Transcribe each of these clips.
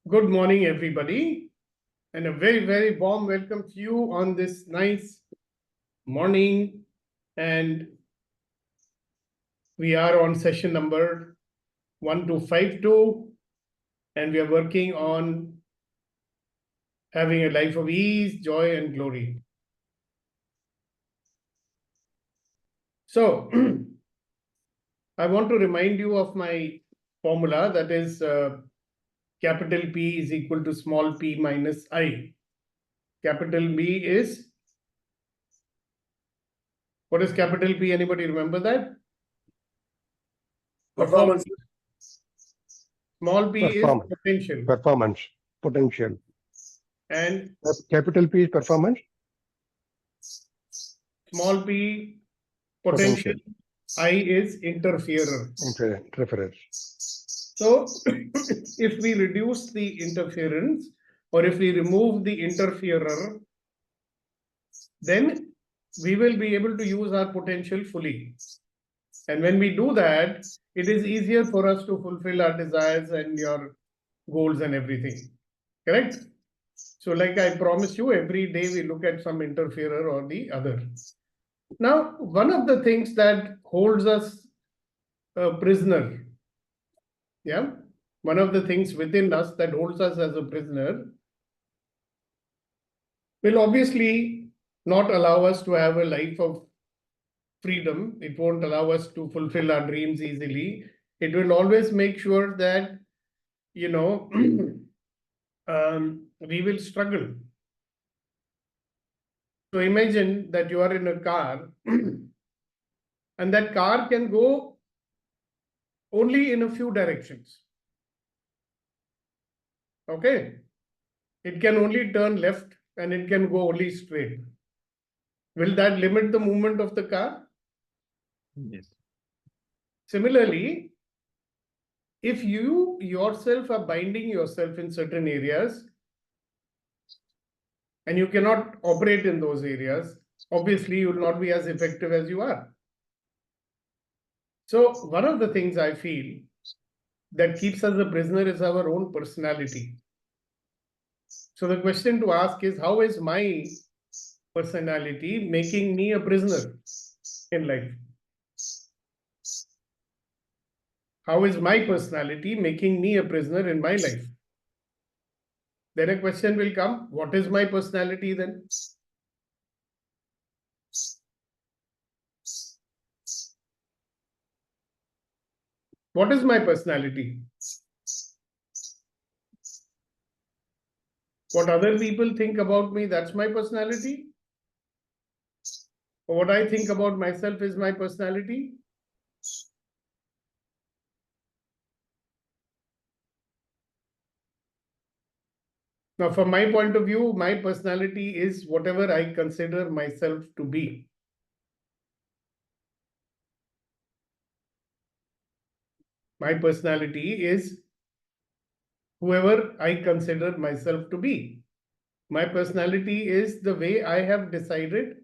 Good morning, everybody, and a very, very warm welcome to you on this nice morning. And we are on session number 1252, and we are working on having a life of ease, joy, and glory. So, I want to remind you of my formula, that is capital P is equal to small p minus I. Capital B is, what is capital P? Anybody remember that? Performance. Small p is potential. Performance. Potential. And capital P is performance. Small p potential. I is interferer. Interference. So if we reduce the interference, or if we remove the interferer, then we will be able to use our potential fully. And when we do that, it is easier for us to fulfill our desires and your goals and everything. Correct? So like I promised you, every day we look at some interferer or the other. Now, one of the things that holds us a prisoner, one of the things within us that holds us as a prisoner will obviously not allow us to have a life of freedom. It won't allow us to fulfill our dreams easily. It will always make sure that, we will struggle. So imagine that you are in a car and that car can go only in a few directions. Okay. It can only turn left and it can go only straight. Will that limit the movement of the car? Yes. Similarly, if you yourself are binding yourself in certain areas and you cannot operate in those areas, obviously you will not be as effective as you are. So one of the things I feel that keeps us a prisoner is our own personality. So the question to ask is, how is my personality making me a prisoner in life? How is my personality making me a prisoner in my life? Then a question will come, what is my personality then? What is my personality? What other people think about me, that's my personality? Or what I think about myself is my personality? Now, from my point of view, my personality is whatever I consider myself to be. My personality is whoever I consider myself to be. My personality is the way I have decided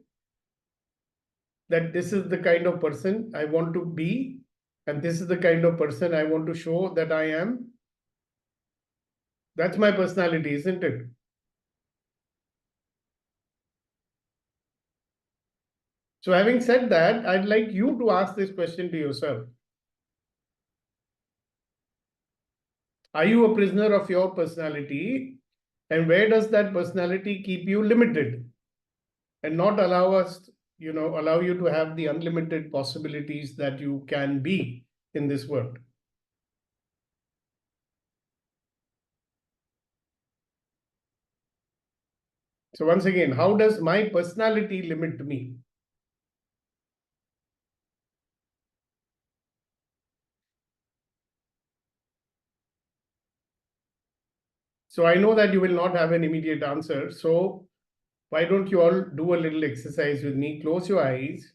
that this is the kind of person I want to be, and this is the kind of person I want to show that I am. That's my personality, isn't it? So having said that, I'd like you to ask this question to yourself. Are you a prisoner of your personality? And where does that personality keep you limited and not allow us, allow you to have the unlimited possibilities that you can be in this world? So once again, how does my personality limit me? So I know that you will not have an immediate answer. So why don't you all do a little exercise with me? Close your eyes.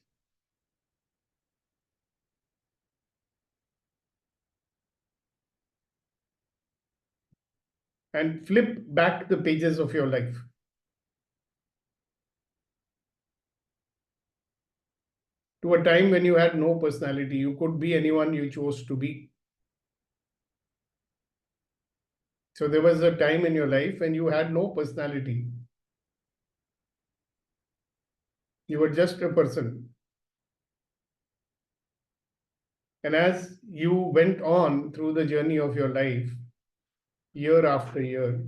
And flip back the pages of your life. To a time when you had no personality. You could be anyone you chose to be. So there was a time in your life when you had no personality. You were just a person. And as you went on through the journey of your life, year after year,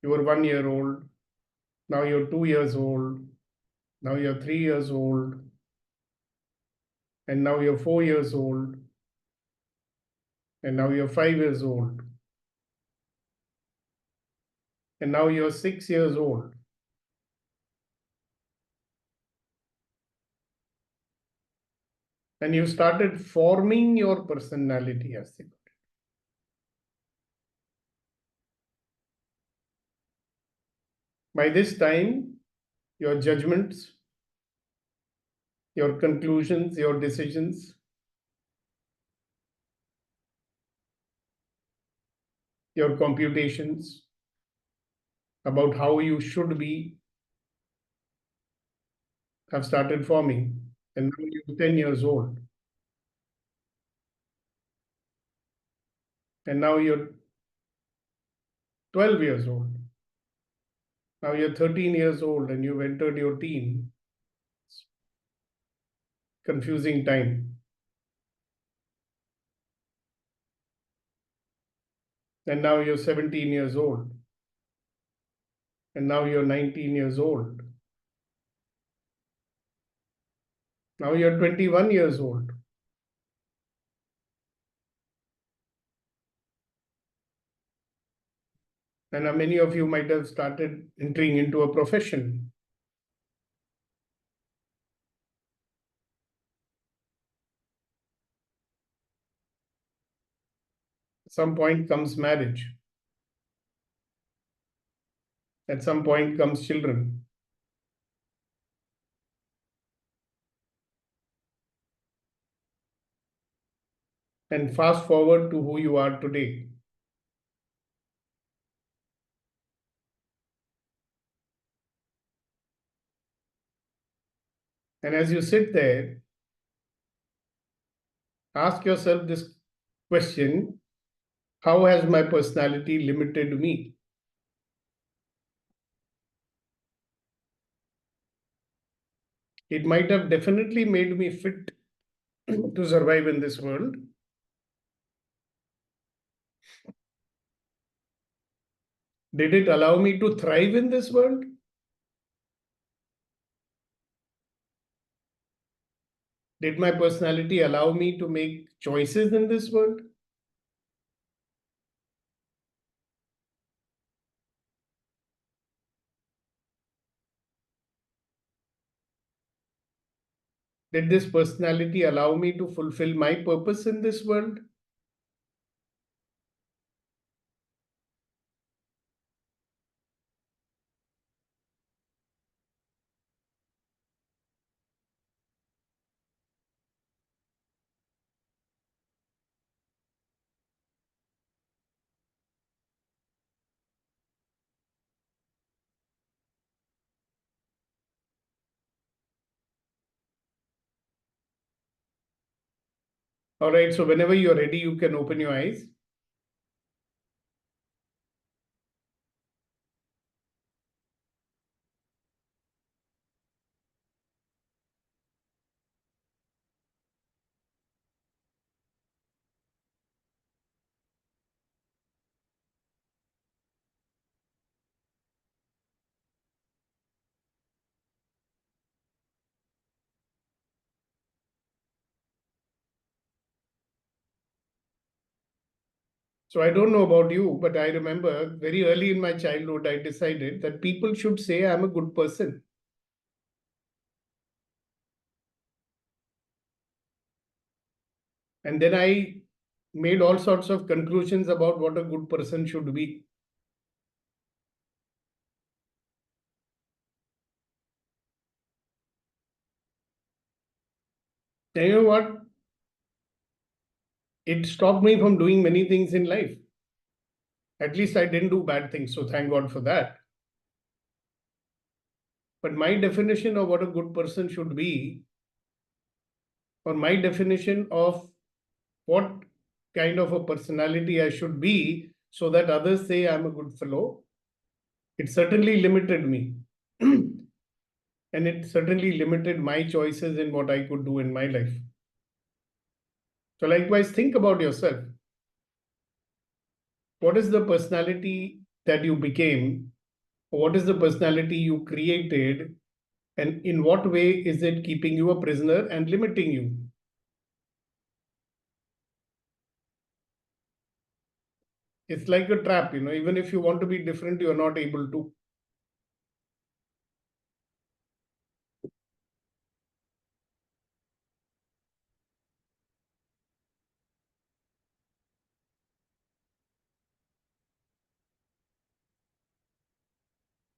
you were 1 year old, now you're 2 years old, now you're 3 years old, and now you're 4 years old, and now you're 5 years old, and now you're 6 years old. And you started forming your personality, as they put it. By this time, your judgments, your conclusions, your decisions, your computations about how you should be have started forming. And now you're 10 years old. And now you're 12 years old. Now you're 13 years old and you've entered your teen. Confusing time. And now you're 17 years old. And now you're 19 years old. Now you're 21 years old. And many of you might have started entering into a profession. At some point comes marriage. At some point comes children. And fast forward to who you are today. And as you sit there, ask yourself this question: how has my personality limited me? It might have definitely made me fit to survive in this world. Did it allow me to thrive in this world? Did my personality allow me to make choices in this world? Did this personality allow me to fulfill my purpose in this world? All right, so whenever you're ready, you can open your eyes. So I don't know about you, but I remember very early in my childhood, I decided that people should say I'm a good person. And then I made all sorts of conclusions about what a good person should be. And you know what? It stopped me from doing many things in life. At least I didn't do bad things, so thank God for that. But my definition of what a good person should be, or my definition of what kind of a personality I should be so that others say I'm a good fellow, it certainly limited me. And it certainly limited my choices in what I could do in my life. So, likewise, think about yourself. What is the personality that you became? What is the personality you created? And in what way is it keeping you a prisoner and limiting you? It's like a trap, even if you want to be different, you're not able to.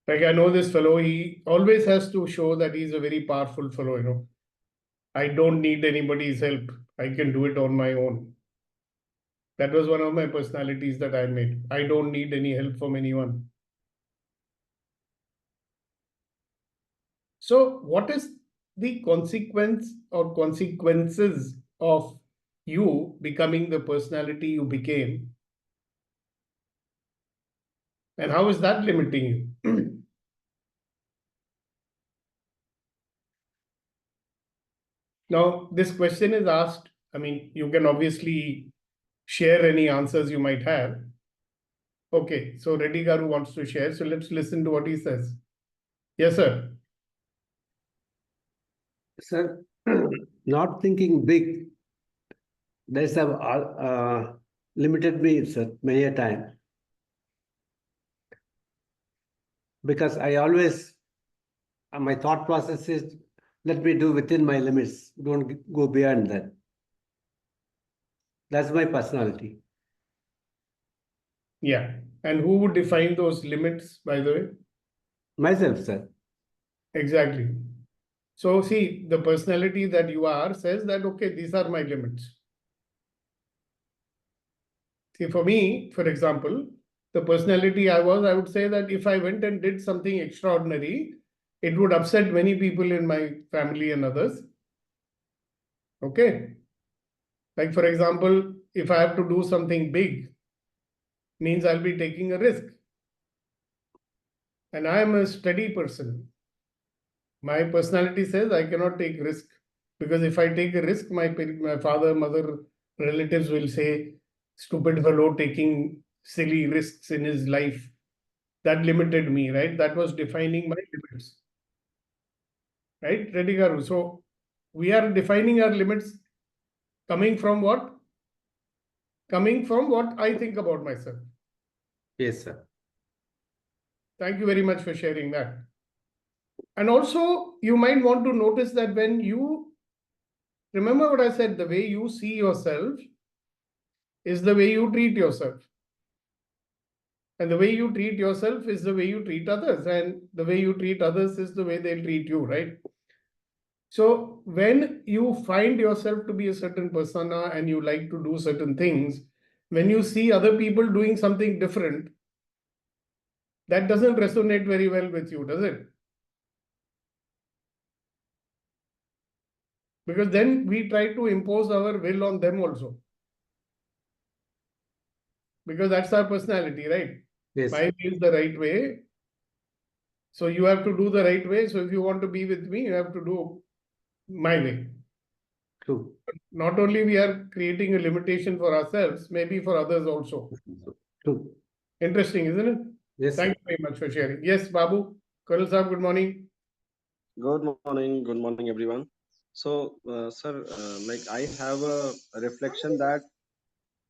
Like I know this fellow, he always has to show that he's a very powerful fellow. I don't need anybody's help. I can do it on my own. That was one of my personalities that I made. I don't need any help from anyone. So, what is the consequence or consequences of you becoming the personality you became? And how is that limiting you? Now, this question is asked. I mean, you can obviously share any answers you might have. Okay, so Reddy Garu wants to share. So let's listen to what he says. Yes, sir. Sir, not thinking big, there's a limited me, sir, many a time. Because I always, my thought process is, let me do within my limits. Don't go beyond that. That's my personality. Yeah. And who would define those limits, by the way? Myself, sir. Exactly. So see, the personality that you are says that, okay, these are my limits. See, for me, for example, the personality I was, I would say that if I went and did something extraordinary, it would upset many people in my family and others. Okay. Like, for example, if I have to do something big, means I'll be taking a risk. And I am a steady person. My personality says I cannot take risk because if I take a risk, my father, mother, relatives will say, stupid fellow taking silly risks in his life. That limited me, right? That was defining my limits. Right, Reddy Garu? So we are defining our limits coming from what? Coming from what I think about myself. Yes, sir. Thank you very much for sharing that. And also, you might want to notice that when you remember what I said, the way you see yourself is the way you treat yourself. And the way you treat yourself is the way you treat others. And the way you treat others is the way they'll treat you, right? So when you find yourself to be a certain persona and you like to do certain things, when you see other people doing something different, that doesn't resonate very well with you, does it? Because then we try to impose our will on them also. Because that's our personality, right? Yes. My way is the right way. So you have to do the right way. So if you want to be with me, you have to do my way. True. Not only we are creating a limitation for ourselves, maybe for others also. True. Interesting, isn't it? Yes. Thank you very much for sharing. Yes, Babu. Colonel Saab, good morning. Good morning, everyone. So, sir, like I have a reflection that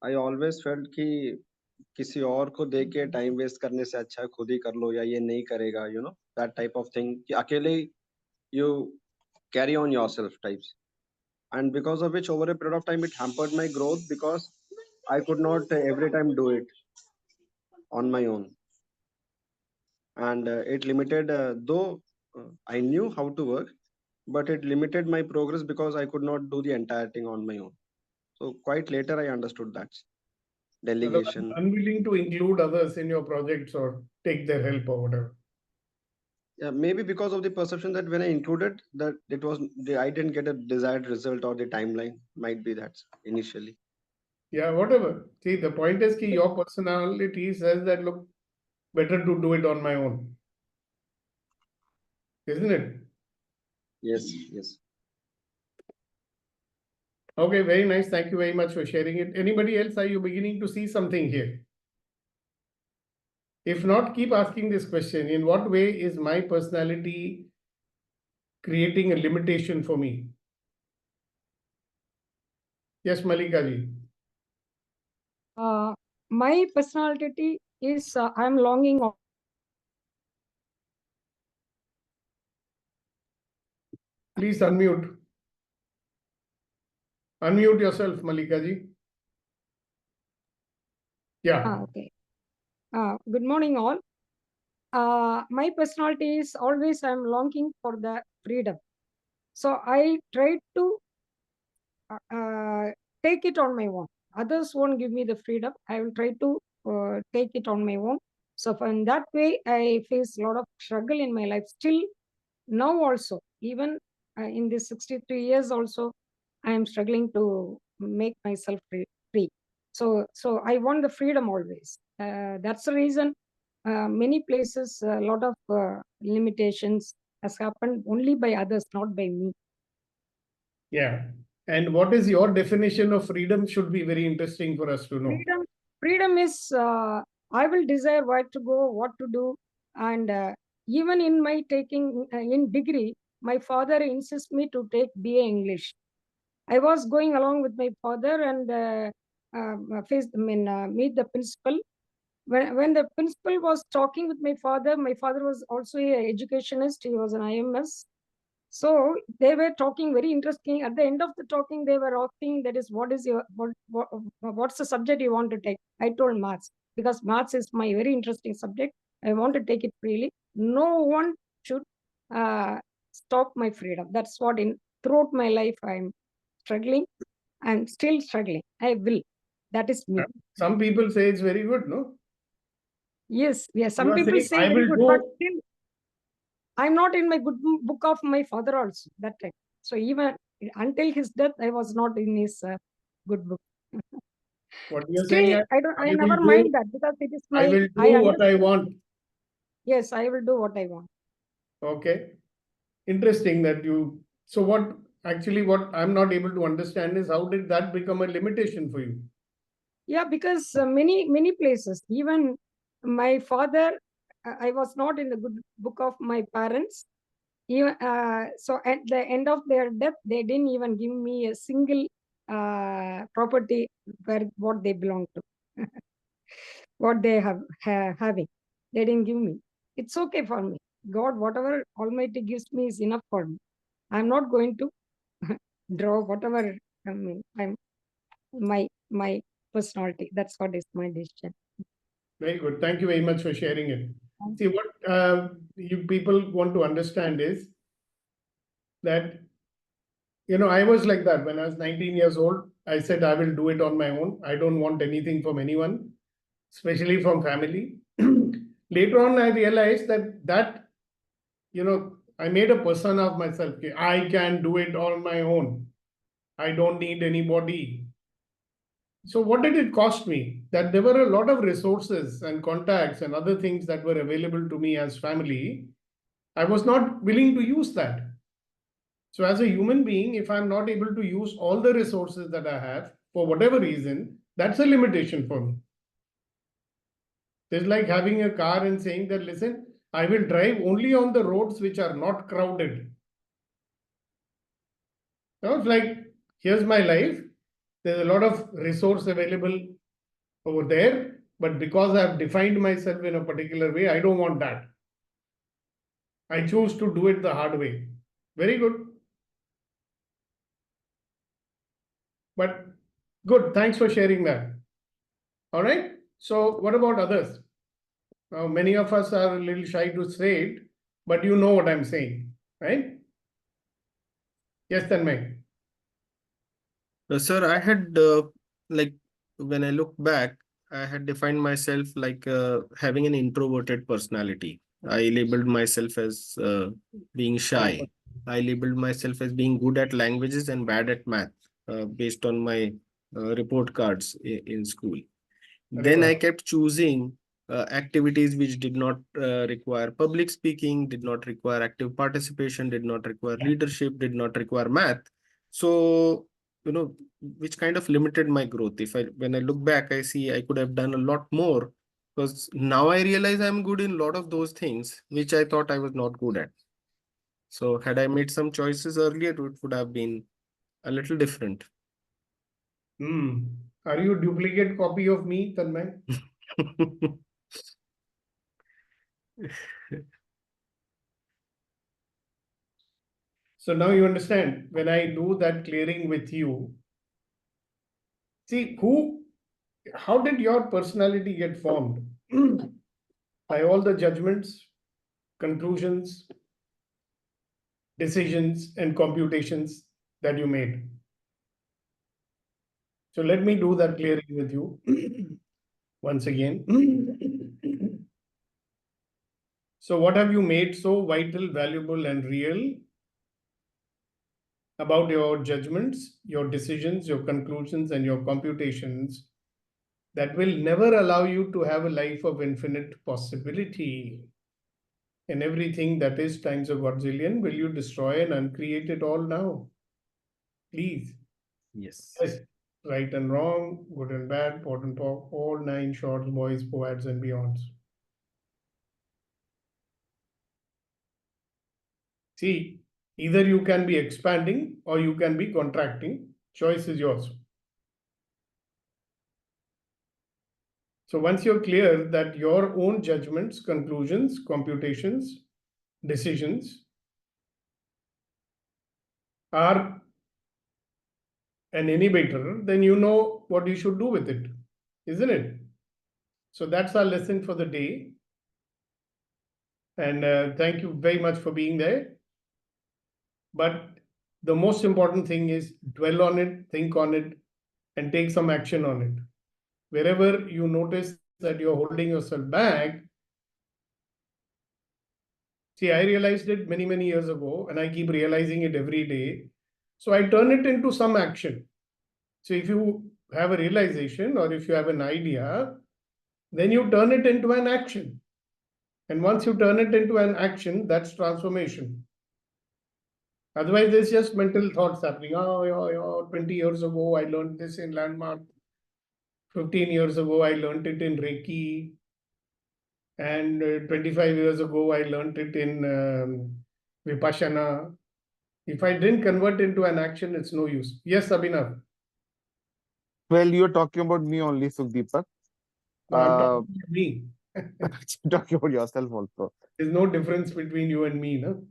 I always felt कि किसी और को देख के time waste करने से अच्छा खुद ही कर लो या ये नहीं करेगा, that type of thing कि अकेले you carry on yourself types, and because of which over a period of time it hampered my growth because I could not every time do it on my own, and it limited though I knew how to work, but it limited my progress because I could not do the entire thing on my own. So quite later I understood that delegation. Unwilling to include others in your projects or take their help or whatever. Yeah, maybe because of the perception that when I included that I didn't get a desired result or the timeline. Might be that initially. Yeah, whatever. See, the point is ki your personality says that, look, better to do it on my own. Isn't it? Yes, yes. Okay, very nice. Thank you very much for sharing it. Anybody else, are you beginning to see something here? If not, keep asking this question. In what way is my personality creating a limitation for me? Yes, Malika ji. My personality is I'm longing of Please unmute. Unmute yourself, Malika ji. Yeah. okay. Good morning, all. My personality is always I'm longing for the freedom. So I try to take it on my own. Others won't give me the freedom. I will try to take it on my own. So in that way, I face a lot of struggle in my life. Still now also, even in this 63 years also, I am struggling to make myself free. So I want the freedom always. That's the reason many places, a lot of limitations has happened only by others, not by me. Yeah. And what is your definition of freedom should be very interesting for us to know. Freedom is I will desire where to go, what to do, and even in my taking in degree, my father insists me to take BA English. I was going along with my father and meet the principal. When the principal was talking with my father was also an educationist. He was an IMS. So they were talking very interesting. At the end of the talking, they were asking, that is, what's the subject you want to take? I told maths, because maths is my very interesting subject. I want to take it freely. No one should stop my freedom. That's what throughout my life I'm struggling. I'm still struggling. I will. That is me. Some people say it's very good, no? Yes. You Some are people saying, say I very will good, but do. still I'm not in my good book of my father also that time. So even until his death, I was not in his good book. What you're Still, saying, I I will never do, mind that, because it is I my, will I do what I understand. want. Yes, I will do what I want. Okay. Interesting that you. So what what I'm not able to understand is how did that become a limitation for you? Yeah, because many places, even my father, I was not in the good book of my parents. Even so, at the end of their death, they didn't even give me a single property where what they belong to, what they having. They didn't give me. It's okay for me. God, whatever Almighty gives me is enough for me. I'm not going to draw whatever. I mean, I'm my personality. That's what is my decision. Very good. Thank you very much for sharing it. See, what you people want to understand is that, I was like that when I was 19 years old. I said, I will do it on my own. I don't want anything from anyone, especially from family. Later on, I realized I made a persona of myself. I can do it on my own. I don't need anybody. So what did it cost me? That there were a lot of resources and contacts and other things that were available to me as family. I was not willing to use that. So as a human being, if I'm not able to use all the resources that I have for whatever reason, that's a limitation for me. It's like having a car and saying that, listen, I will drive only on the roads which are not crowded. Now it's like, here's my life. There's a lot of resource available over there, but because I've defined myself in a particular way, I don't want that. I choose to do it the hard way. Very good. But good. Thanks for sharing that. All right. So what about others? Now, many of us are a little shy to say it, but you know what I'm saying, right? Yes, Tanmay. Sir, I had like when I look back, I had defined myself like having an introverted personality. I labeled myself as being shy. I labeled myself as being good at languages and bad at math, based on my report cards in school. Then I kept choosing activities which did not require public speaking, did not require active participation, did not require leadership, did not require math. So, which kind of limited my growth. When I look back, I see I could have done a lot more, because now I realize I'm good in a lot of those things which I thought I was not good at. So had I made some choices earlier, it would have been a little different. Are you a duplicate copy of me, Tanmay? So now you understand, when I do that clearing with you, see, how did your personality get formed? By all the judgments, conclusions, decisions, and computations that you made. So let me do that clearing with you once again. So what have you made so vital, valuable, and real about your judgments, your decisions, your conclusions, and your computations that will never allow you to have a life of infinite possibility? And everything that is times a godzillion, will you destroy and uncreate it all now? Please. Yes. Yes. Right and wrong, good and bad, pot and pork, all 9 shorts, boys, poets, and beyonds. See, either you can be expanding or you can be contracting. Choice is yours. So once you're clear that your own judgments, conclusions, computations, decisions are an inhibitor, then you know what you should do with it, isn't it? So that's our lesson for the day. And thank you very much for being there. But the most important thing is dwell on it, think on it, and take some action on it. Wherever you notice that you're holding yourself back, see, I realized it many, many years ago, and I keep realizing it every day. So I turn it into some action. So if you have a realization or if you have an idea, then you turn it into an action. And once you turn it into an action, that's transformation. Otherwise, there's just mental thoughts happening. Oh, 20 years ago, I learned this in Landmark. 15 years ago, I learned it in Reiki. And 25 years ago, I learned it in Vipassana. If I didn't convert into an action, it's no use. Yes, Abhinav. Well, you're talking about me only, Sukhdeepak. No, I'm talking about me. You're talking about yourself also. There's no difference between you and me, no?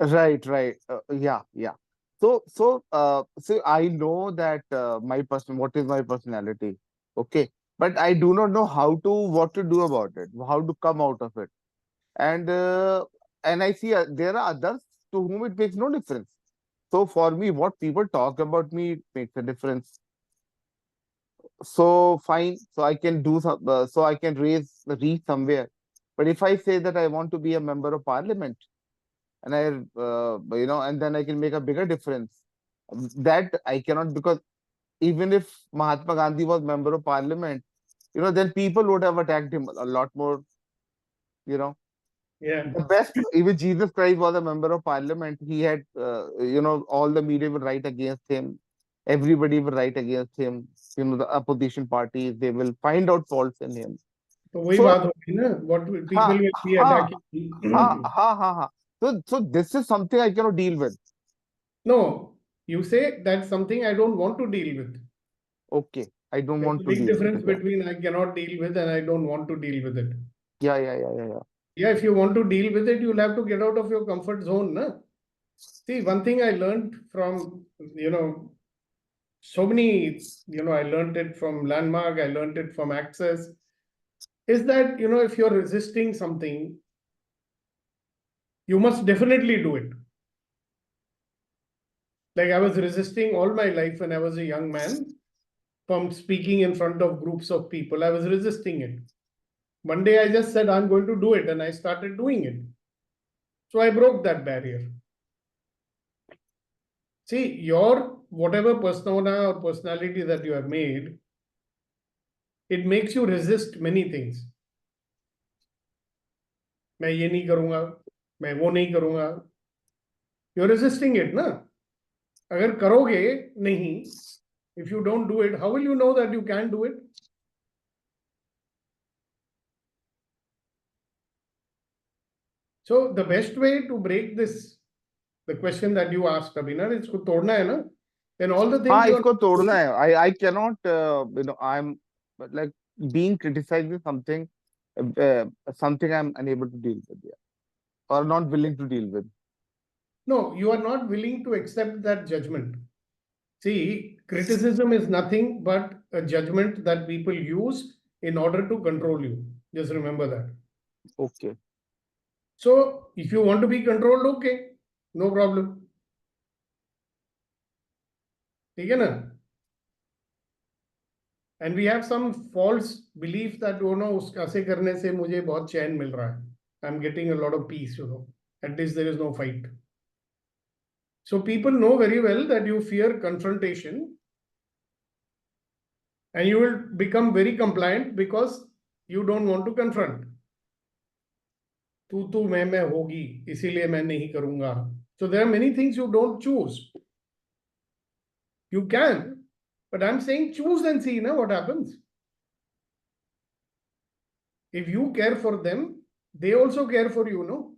Right, right. Yeah. So I know that what is my personality. Okay. But I do not know what to do about it, how to come out of it. And I see there are others to whom it makes no difference. So for me, what people talk about me makes a difference. So fine, so I can do some, so I can reach somewhere. But if I say that I want to be a member of parliament, and and then I can make a bigger difference, that I cannot, because even if Mahatma Gandhi was member of parliament, then people would have attacked him a lot more. Yeah. The best, even Jesus Christ was a member of parliament. He had, all the media will write against him. Everybody will write against him. The opposition parties, they will find out faults in him. तो वही So, बात होगी ना, what people will be attacking. ha. So this is something I cannot deal with. No, you say that's something I don't want to deal with. Okay, I don't There's want a to big deal difference with it. between I cannot deal with and I don't want to deal with it. Yeah. Yeah, if you want to deal with it, you'll have to get out of your comfort zone, na? See, one thing I learned from, so many, I learned it from Landmark, I learned it from Access, is that, if you're resisting something, you must definitely do it. Like I was resisting all my life when I was a young man from speaking in front of groups of people. I was resisting it. One day I just said, I'm going to do it, and I started doing it. So I broke that barrier. See, your whatever persona or personality that you have made, it makes you resist many things. मैं ये नहीं करूंगा, मैं वो नहीं करूंगा. You're resisting it, ना? अगर करोगे नहीं, if you don't do it, how will you know that you can do it? So the best way to break this, the question that you asked, Abhinav, इसको तोड़ना है ना? Then all the things हाँ, you are इसको तोड़ना है. I cannot, I'm like being criticized with something, something I'm unable to deal with, yeah, or not willing to deal with. No, you are not willing to accept that judgment. See, criticism is nothing but a judgment that people use in order to control you. Just remember that. Okay. So, if you want to be controlled, okay, no problem. ठीक है ना? And we have some false belief that, oh no, उस ऐसे करने से मुझे बहुत चैन मिल रहा है. I'm getting a lot of peace, you know. At least there is no fight. So people know very well that you fear confrontation and you will become very compliant because you don't want to confront. तू मैं होगी, इसीलिए मैं नहीं करूंगा. So there are many things you don't choose. You can, but I'm saying choose and see now what happens. If you care for them, they also care for you, no?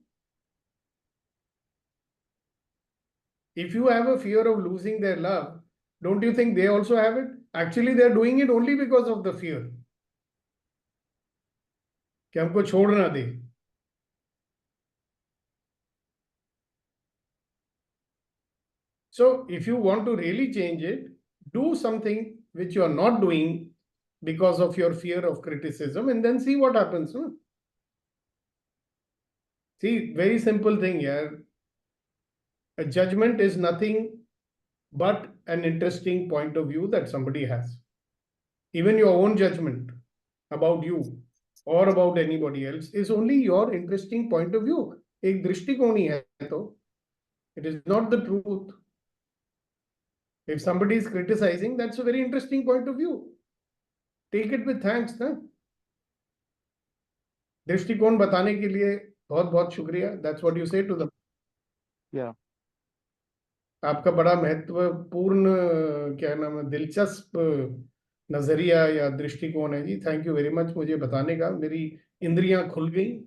If you have a fear of losing their love, don't you think they also have it? Actually, they're doing it only because of the fear. कि हमको छोड़ ना दे. So if you want to really change it, do something which you are not doing because of your fear of criticism and then see what happens. No? See, very simple thing here. A judgment is nothing but an interesting point of view that somebody has. Even your own judgment about you or about anybody else is only your interesting point of view. एक दृष्टिकोण ही है तो. It is not the truth. If somebody is criticizing, that's a very interesting point of view. Take it with thanks, ना? दृष्टिकोण बताने के लिए बहुत बहुत शुक्रिया. That's what you say to them. Yeah. आपका बड़ा महत्वपूर्ण क्या नाम है, दिलचस्प नजरिया या दृष्टिकोण है जी. थैंक यू वेरी मच मुझे बताने का. मेरी इंद्रियां खुल गई.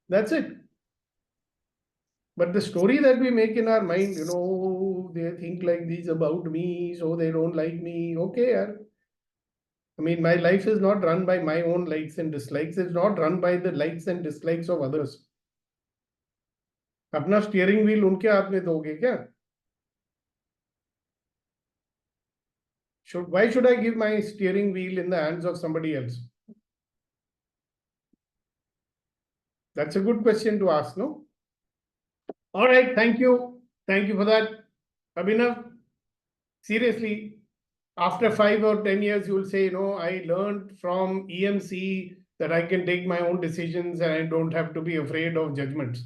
That's it. But the story that we make in our mind, you know, they think like this about me, so they don't like me. Okay, yaar. I mean, my life is not run by my own likes and dislikes. It's not run by the likes and dislikes of others. अपना steering wheel उनके हाथ में दोगे क्या? Why should I give my steering wheel in the hands of somebody else? That's a good question to ask, no? All right, thank you. Thank you for that. Abhinav, seriously, after 5 or 10 years, you will say, you know, I learned from EMC that I can take my own decisions and I don't have to be afraid of judgments.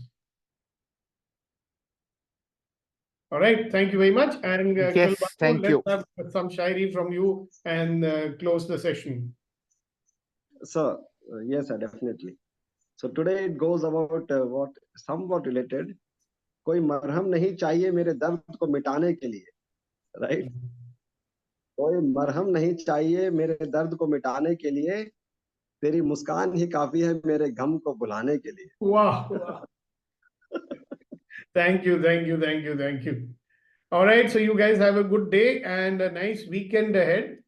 All right, thank you very much. And Yes, thank you. let's have some shairi from you and close the session. So, yes, sir, definitely. So today it goes about what somewhat related. कोई मरहम नहीं चाहिए मेरे दर्द को मिटाने के लिए, right? कोई मरहम नहीं चाहिए मेरे दर्द को मिटाने के लिए, तेरी मुस्कान ही काफी है मेरे गम को भुलाने के लिए. Wow. Thank you, thank you, thank you, thank you. All right, so you guys have a good day and a nice weekend ahead.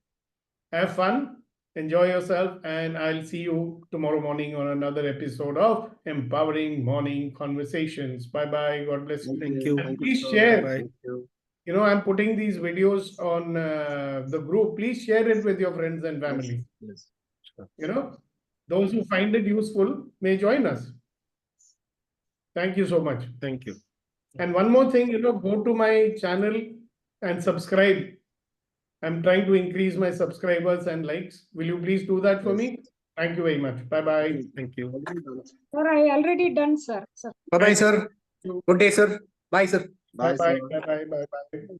Have fun, enjoy yourself, and I'll see you tomorrow morning on another episode of Empowering Morning Conversations. Bye-bye. God bless you. Thank you. And Thank you, please sir. share. Bye. Thank you. You know, I'm putting these videos on the group. Please share it with your friends and family. Yes. Sure. You know, those who find it useful may join us. Thank you so much. Thank you. And one more thing, you know, go to my channel and subscribe. I'm trying to increase my subscribers and likes. Will you please do that for Yes. me? Thank you very much. Bye-bye. Thank you. Sir, I already done, sir. Bye bye, Thank sir. you. Good day, sir. Bye, sir. Bye, Bye-bye, sir. bye-bye, bye-bye.